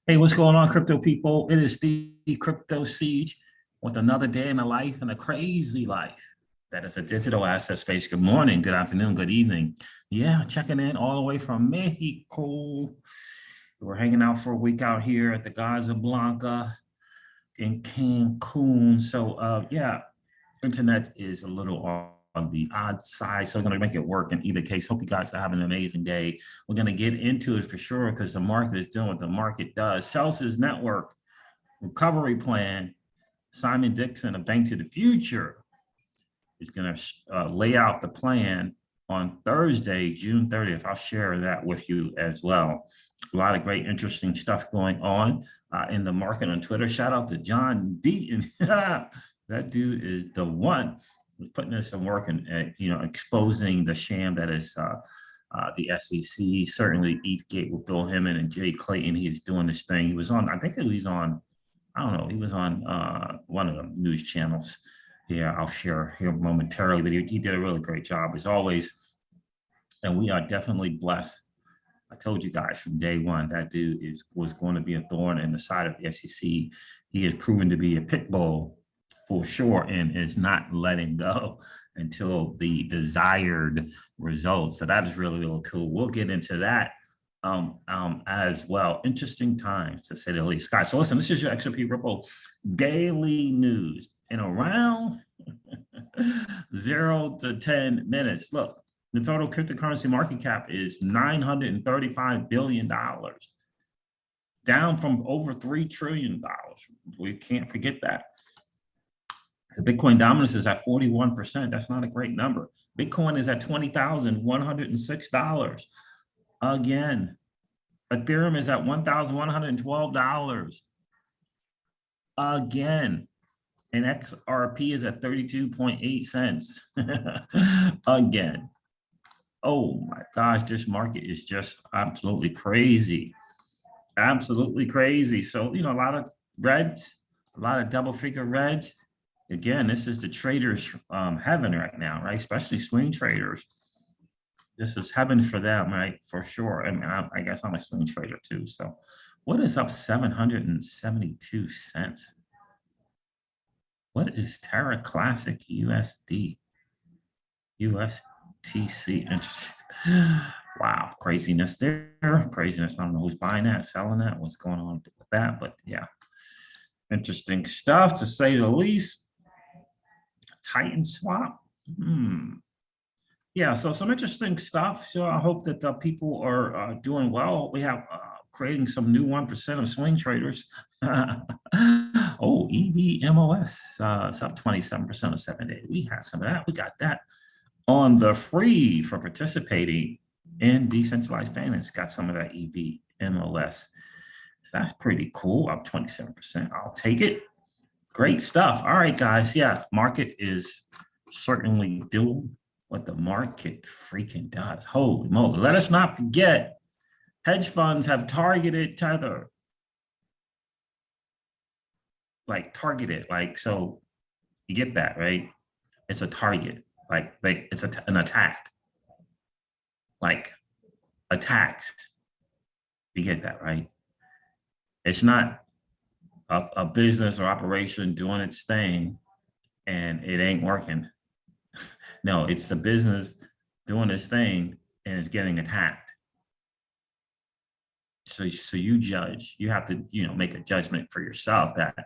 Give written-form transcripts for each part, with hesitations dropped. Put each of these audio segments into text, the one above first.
Hey, what's going on, crypto people? It is the Crypto Siege with another day in the life and a crazy life that is a digital asset space. Good morning, good afternoon, good evening. Yeah, checking in all the way from Mexico. We're hanging out for a week out here at the Casablanca in Cancun. So, yeah, internet is a little on the odd side, so I'm going to make it work in either case. Hope you guys are having an amazing day. We're going to get into it for sure because the market is doing what the market does. Celsius Network recovery plan. Simon Dixon of Bank to the Future is going to lay out the plan on Thursday, June 30th. I'll share that with you as well. A lot of great, interesting stuff going on in the market on Twitter. Shout out to John Deaton. That dude is the one who's putting in some work and exposing the sham that is the SEC. Certainly, ETHgate with Bill Hemmon and Jay Clayton. He is doing this thing. He was on, I think he was on, I don't know, he was on one of the news channels. Yeah, I'll share here momentarily, but he did a really great job as always. And we are definitely blessed. I told you guys from day one, that dude was going to be a thorn in the side of the SEC. He has proven to be a pit bull for sure and is not letting go until the desired results. So that is really, really cool. We'll get into that as well. Interesting times, to say the least. Guys, so listen, this is your XRP Ripple daily news in around 0 to 10 minutes. Look, the total cryptocurrency market cap is $935 billion, down from over $3 trillion. We can't forget that. The Bitcoin dominance is at 41%. That's not a great number. Bitcoin is at $20,106. Again, Ethereum is at $1,112. Again, and XRP is at 32.8 cents. Again. Oh my gosh, this market is just absolutely crazy. Absolutely crazy. So, a lot of reds, a lot of double figure reds. Again, this is the traders' heaven right now, right? Especially swing traders. This is heaven for them, right? For sure. I mean, I guess I'm a swing trader too. So what is up 772 cents? What is Terra Classic USD? USTC, interesting. Wow, craziness there. Craziness. I don't know who's buying that, selling that, what's going on with that, but yeah. Interesting stuff, to say the least. Titan swap. Yeah, so some interesting stuff. So I hope that the people are doing well. We have creating some new 1% of swing traders. Oh, EVMOS, it's up 27% of 7 days. We had some of that. We got that on the free for participating in decentralized finance. Got some of that EVMOS. So that's pretty cool. Up 27%. I'll take it. Great stuff. All right, guys. Yeah, market is certainly doing what the market freaking does. Holy moly. Let us not forget, hedge funds have targeted Tether. Like targeted, so you get that, right? It's a target, like it's an attack. Like attacks. You get that, right? It's not a business or operation doing its thing and it ain't working. No, it's the business doing its thing and it's getting attacked. So you judge. You have to, make a judgment for yourself that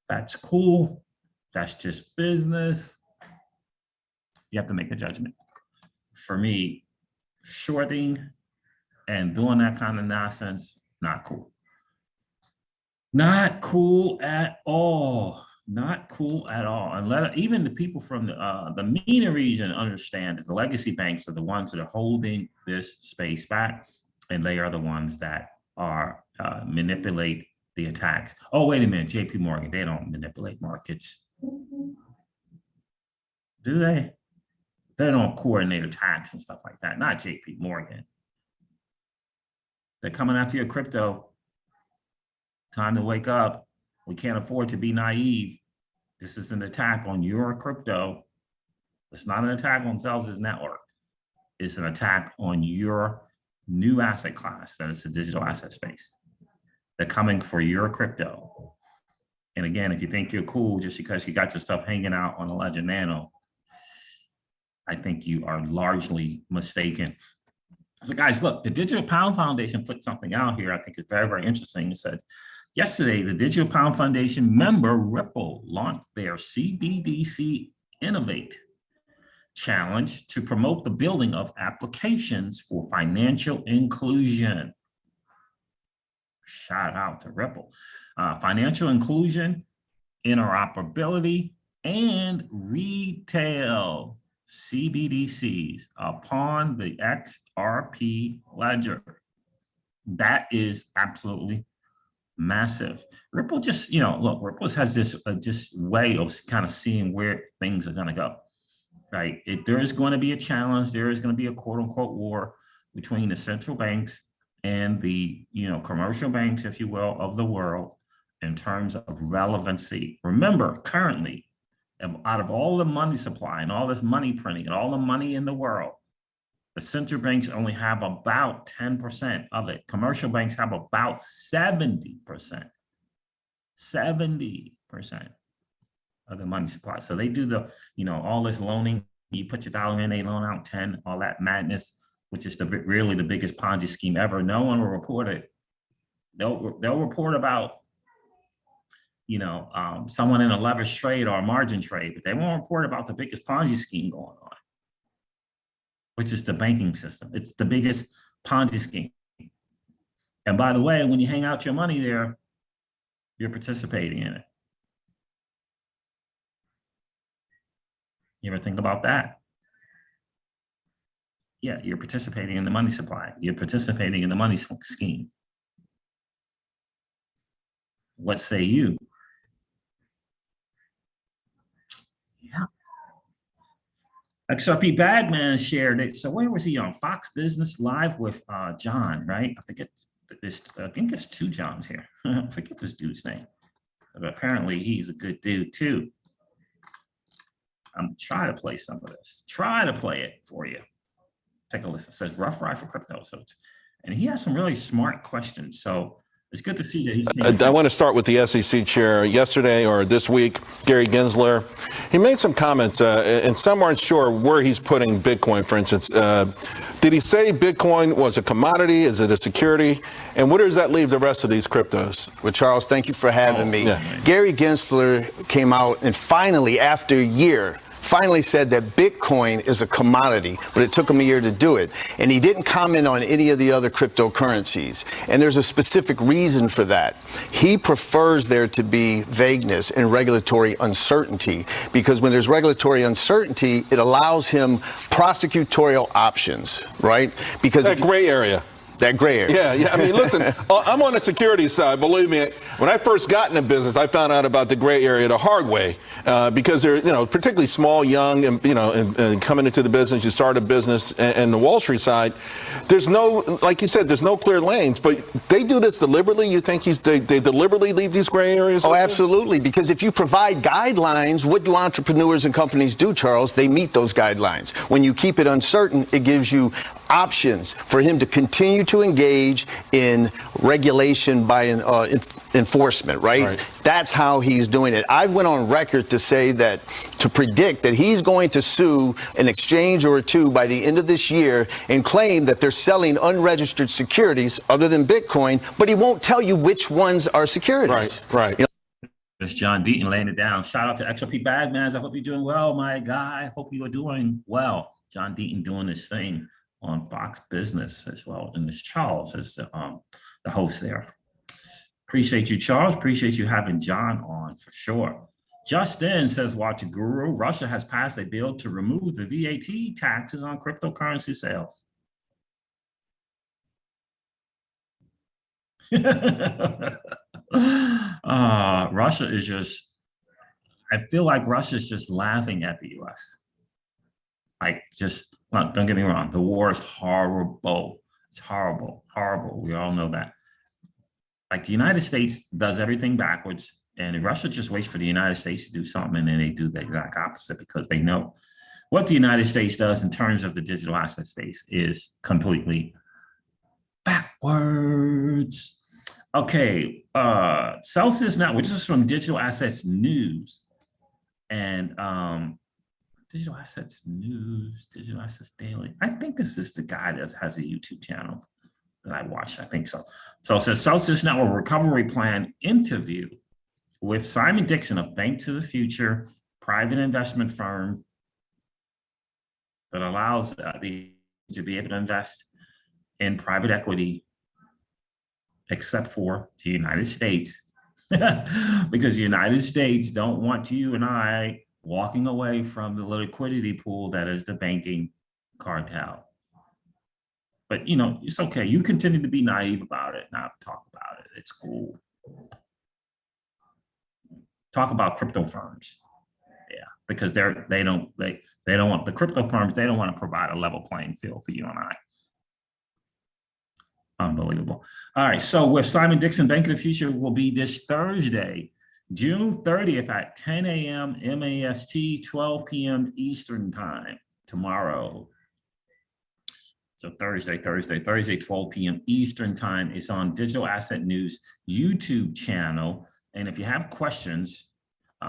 that's cool. That's just business. You have to make a judgment. For me, shorting and doing that kind of nonsense, not cool. Not cool at all. Not cool at all. And let even the people from the MENA region understand that the legacy banks are the ones that are holding this space back, and they are the ones that are manipulate the attacks. Oh, wait a minute, JP Morgan, they don't manipulate markets. Do they? They don't coordinate attacks and stuff like that. Not JP Morgan. They're coming after your crypto. Time to wake up. We can't afford to be naive. This is an attack on your crypto. It's not an attack on Celsius Network. It's an attack on your new asset class, that is the digital asset space. They're coming for your crypto. And again, if you think you're cool just because you got your stuff hanging out on a Ledger Nano, I think you are largely mistaken. So guys, look, the Digital Pound Foundation put something out here I think is very, very interesting. It said, yesterday, the Digital Pound Foundation member Ripple launched their CBDC Innovate Challenge to promote the building of applications for financial inclusion. Shout out to Ripple. Financial inclusion, interoperability, and retail CBDCs upon the XRP ledger. That is absolutely massive. Ripple just, look, Ripple has this just way of kind of seeing where things are going to go, right? There is going to be a challenge. There is going to be a quote unquote war between the central banks and the, commercial banks, if you will, of the world in terms of relevancy. Remember, currently, out of all the money supply and all this money printing and all the money in the world, the central banks only have about 10% of it. Commercial banks have about 70%. 70% of the money supply. So they do the, all this loaning. You put your dollar in, they loan out 10, all that madness, which is really the biggest Ponzi scheme ever. No one will report it. They'll report about, someone in a leverage trade or a margin trade, but they won't report about the biggest Ponzi scheme going on, which is the banking system. It's the biggest Ponzi scheme. And by the way, when you hang out your money there, you're participating in it. You ever think about that? Yeah, you're participating in the money supply. You're participating in the money scheme. What say you? Yeah. XRP Bagman shared it. So where was he on? Fox Business Live with John, right? I think it's two Johns here. I forget this dude's name. But apparently he's a good dude too. I'm trying to play some of this. Try to play it for you. Take a listen. It says rough ride for crypto. And he has some really smart questions. So it's good to see that he's. I want to start with the SEC chair. Yesterday or this week, Gary Gensler, he made some comments, and some aren't sure where he's putting Bitcoin, for instance. Did he say Bitcoin was a commodity? Is it a security? And where does that leave the rest of these cryptos? Well, Charles, thank you for having me. Yeah. Gary Gensler came out and finally, after a year, said that Bitcoin is a commodity, but it took him a year to do it. And he didn't comment on any of the other cryptocurrencies. And there's a specific reason for that. He prefers there to be vagueness and regulatory uncertainty, because when there's regulatory uncertainty, it allows him prosecutorial options, right? Because that gray area. That gray area. Yeah. I mean, listen, I'm on the security side. Believe me, when I first got into business, I found out about the gray area the hard way, because they're, particularly small, young, and coming into the business, you start a business, and the Wall Street side, there's no, like you said, there's no clear lanes, but they do this deliberately. You think they deliberately leave these gray areas? Oh, absolutely. Because if you provide guidelines, what do entrepreneurs and companies do, Charles? They meet those guidelines. When you keep it uncertain, it gives you options for him to continue to engage in regulation by enforcement, right? That's how he's doing it. I went on record to say that, to predict that he's going to sue an exchange or two by the end of this year and claim that they're selling unregistered securities other than Bitcoin, but he won't tell you which ones are securities. Right. It's John Deaton laying it down. Shout out to XRP Bagmans. I hope you're doing well, my guy. Hope you are doing well. John Deaton doing this thing on Fox Business as well. And this Charles is the host there. Appreciate you, Charles. Appreciate you having John on for sure. Justin says, watch a guru. Russia has passed a bill to remove the VAT taxes on cryptocurrency sales. Russia is just, I feel like Russia is just laughing at the US. Like, just, well, don't get me wrong, the war is horrible. It's horrible, horrible. We all know that. Like, the United States does everything backwards, and Russia just waits for the United States to do something, and then they do the exact opposite because they know what the United States does in terms of the digital asset space is completely backwards. Okay, Celsius now, which is from Digital Assets News, and Digital Assets News, Digital Assets Daily. I think this is the guy that has a YouTube channel that I watched. I think so. So it says Celsius Network Recovery Plan interview with Simon Dixon of Bank to the Future, private investment firm that allows to be able to invest in private equity, except for the United States, because the United States don't want you and I walking away from the liquidity pool that is the banking cartel. But, you know, it's okay. You continue to be naive about it, not talk about it. It's cool. Talk about crypto firms. Yeah, because they don't want the crypto firms, they don't want to provide a level playing field for you and I. Unbelievable. All right, so with Simon Dixon, Bank of the Future will be this Thursday, June 30th at 10 a.m. MAST, 12 p.m. Eastern time, tomorrow. So Thursday, 12 p.m. Eastern time. It's on Digital Asset News YouTube channel. And if you have questions,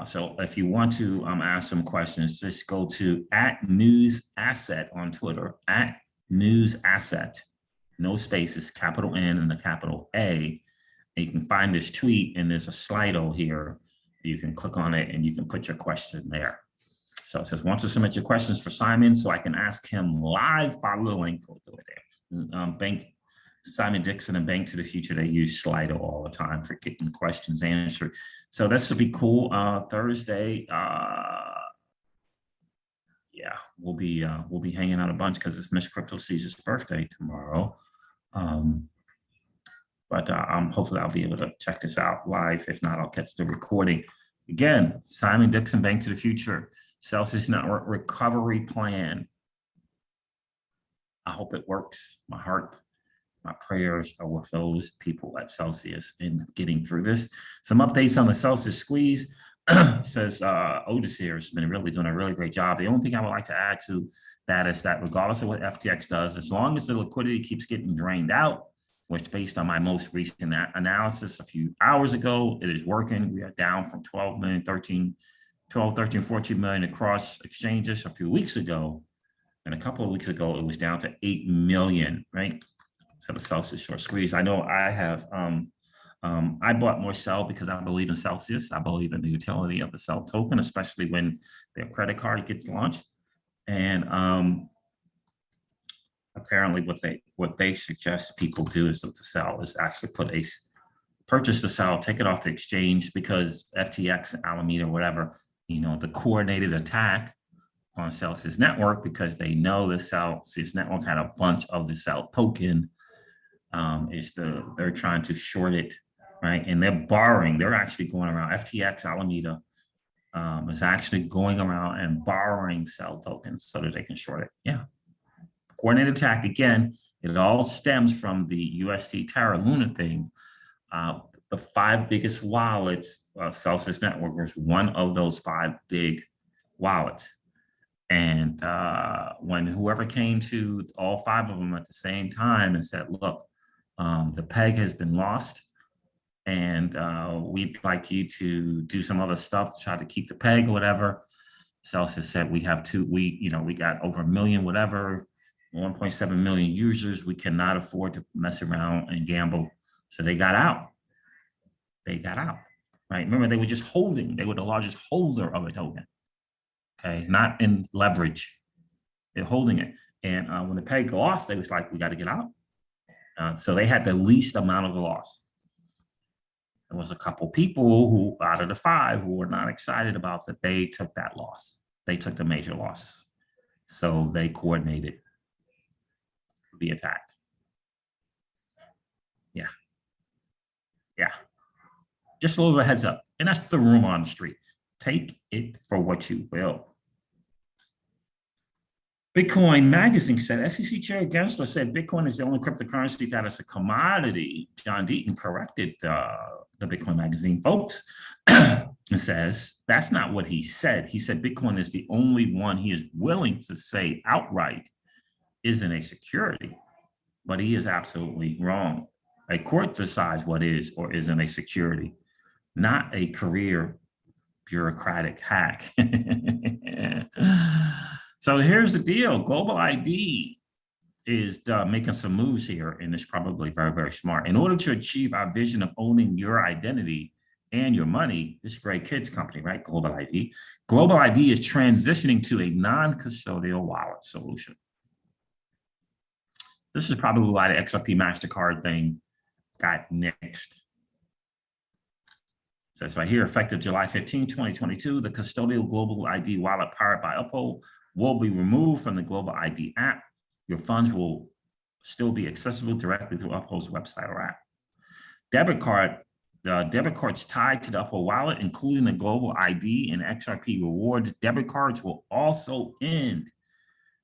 so if you want to ask some questions, just go to @NewsAsset on Twitter, @NewsAsset. No spaces, capital N and a capital A. And you can find this tweet, and there's a Slido here. You can click on it and you can put your question there. So it says, want to submit your questions for Simon so I can ask him live, follow the link, go to it there. Simon Dixon and Bank to the Future, they use Slido all the time for getting questions answered. So this will be cool. Thursday, yeah, we'll be hanging out a bunch because it's Miss Crypto Caesar's birthday tomorrow. But hopefully I'll be able to check this out live. If not, I'll catch the recording. Again, Simon Dixon, Bank to the Future, Celsius Network Recovery Plan. I hope it works. My heart, my prayers are with those people at Celsius in getting through this. Some updates on the Celsius squeeze. Says Otis here has been really doing a really great job. The only thing I would like to add to that is that regardless of what FTX does, as long as the liquidity keeps getting drained out, which based on my most recent analysis a few hours ago, it is working. We are down from 12 million, 13, 14 million across exchanges a few weeks ago. And a couple of weeks ago, it was down to 8 million, right? So the Celsius short squeeze. I know I have, I bought more Cell because I believe in Celsius. I believe in the utility of the Cell token, especially when their credit card gets launched. And apparently what they suggest people do is with the Cell is actually purchase the Cell, take it off the exchange, because FTX, Alameda, whatever, you know, the coordinated attack on Celsius Network, because they know the Celsius Network had a bunch of the Cell token, they're trying to short it, right? And they're borrowing, they're actually going around, FTX, Alameda is actually going around and borrowing Cell tokens so that they can short it. Yeah. Coordinated attack, again, it all stems from the UST Terra Luna thing. The 5 biggest wallets, Celsius Network was one of those 5 big wallets. And when whoever came to all 5 of them at the same time and said, look, the peg has been lost, and we'd like you to do some other stuff to try to keep the peg or whatever. Celsius said, we got over 1 million, whatever, 1.7 million users. We cannot afford to mess around and gamble. So they got out. They got out, right? Remember, they were just holding. They were the largest holder of a token, okay? Not in leverage. They're holding it. And when the peg lost, they was like, we got to get out. So they had the least amount of the loss. There was a couple people who, out of the 5, who were not excited about that. They took that loss. They took the major loss. So they coordinated the attack. Yeah. Yeah. Just a little heads up. And that's the rumor on the street. Take it for what you will. Bitcoin Magazine said, SEC Chair Gensler said Bitcoin is the only cryptocurrency that is a commodity. John Deaton corrected the Bitcoin Magazine folks and says that's not what he said. He said Bitcoin is the only one he is willing to say outright isn't a security, but he is absolutely wrong. A court decides what is or isn't a security, not a career bureaucratic hack. So here's the deal. Global ID is making some moves here, and it's probably very, very smart. In order to achieve our vision of owning your identity and your money, this great kids company, right? Global ID. Global ID is transitioning to a non-custodial wallet solution. This is probably why the XRP MasterCard thing got nixed. It says right here, effective July 15, 2022, the custodial Global ID wallet powered by Uphold will be removed from the Global ID app. Your funds will still be accessible directly through Uphold's website or app. Debit cards tied to the Uphold wallet, including the Global ID and XRP rewards debit cards, will also end.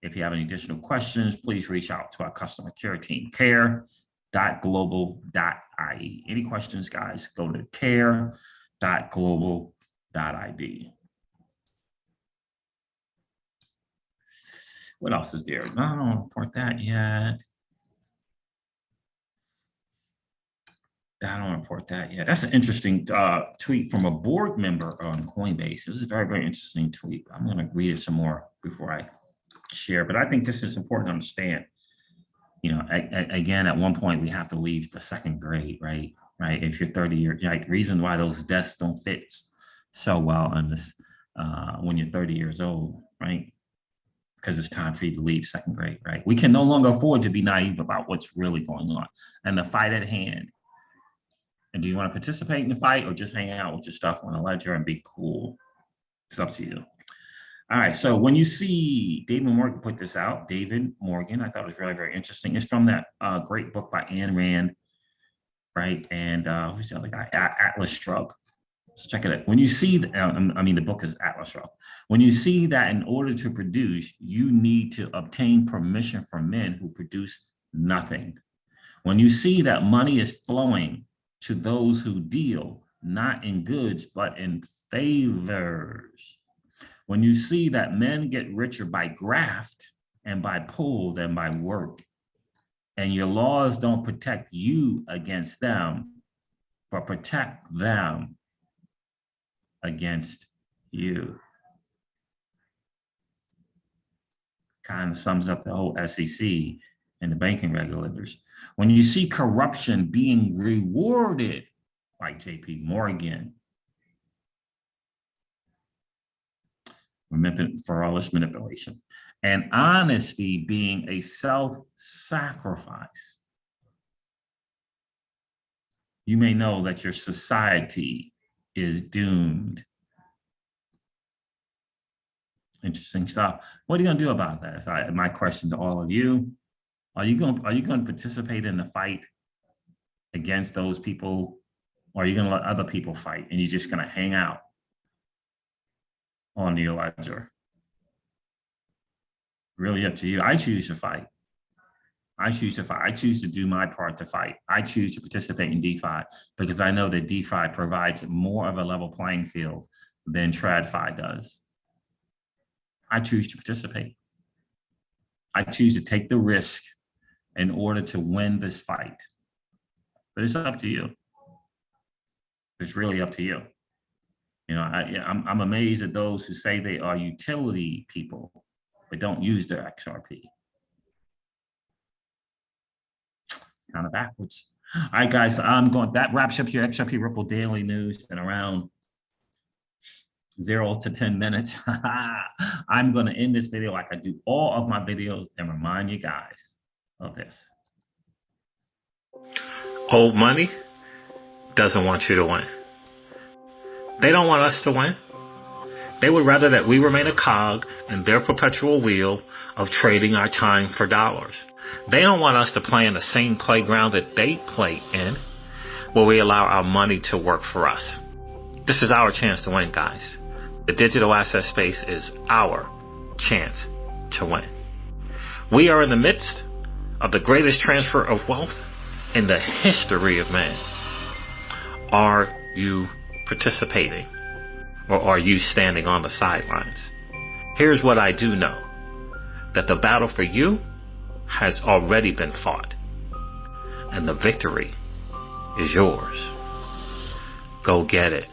If you have any additional questions, please reach out to our customer care team, care.global.id. Any questions, guys, go to care.global.id. What else is there? No, I don't report that yet. I don't report that yet. That's an interesting tweet from a board member on Coinbase. It was a very, very interesting tweet. I'm going to read it some more before I share, but I think this is important to understand. You know, again, at one point we have to leave the second grade, right? Right. If you're 30 years, like, reason why those desks don't fit so well on this when you're 30 years old, right? Because it's time for you to leave second grade, right? We can no longer afford to be naive about what's really going on and the fight at hand. And do you want to participate in the fight or just hang out with your stuff on a ledger and be cool? It's up to you. All right, so when you see David Morgan put this out, David Morgan, I thought it was very, very interesting. It's from that great book by Ayn Rand, right? And who's the other guy? Atlas Shrugged. Let's check it out. When you see, the book is Atlas Shrugged. When you see that in order to produce, you need to obtain permission from men who produce nothing. When you see that money is flowing to those who deal, not in goods, but in favors. When you see that men get richer by graft and by pull than by work, and your laws don't protect you against them, but protect them against you. Kind of sums up the whole SEC and the banking regulators. When you see corruption being rewarded, like JP Morgan, for all this manipulation, and honesty being a self-sacrifice, you may know that your society is doomed. Interesting stuff. What are you going to do about that? So my question to all of you: Are you going to participate in the fight against those people, or are you going to let other people fight and you're just going to hang out on your ledger? Really up to you. I choose to fight. I choose to fight. I choose to do my part to fight. I choose to participate in DeFi because I know that DeFi provides more of a level playing field than TradFi does. I choose to participate. I choose to take the risk in order to win this fight. But it's up to you. It's really up to you. You know, I'm amazed at those who say they are utility people, but don't use their XRP. Kind of backwards. All right, guys, that wraps up your XRP Ripple Daily News in around 0 to 10 minutes. I'm going to end this video like I do all of my videos and remind you guys of this. Old money, doesn't want you to win. They don't want us to win. They would rather that we remain a cog in their perpetual wheel of trading our time for dollars. They don't want us to play in the same playground that they play in, where we allow our money to work for us. This is our chance to win, guys. The digital asset space is our chance to win. We are in the midst of the greatest transfer of wealth in the history of man. Are you participating, or are you standing on the sidelines? Here's what I do know, that the battle for you has already been fought, and the victory is yours. Go get it.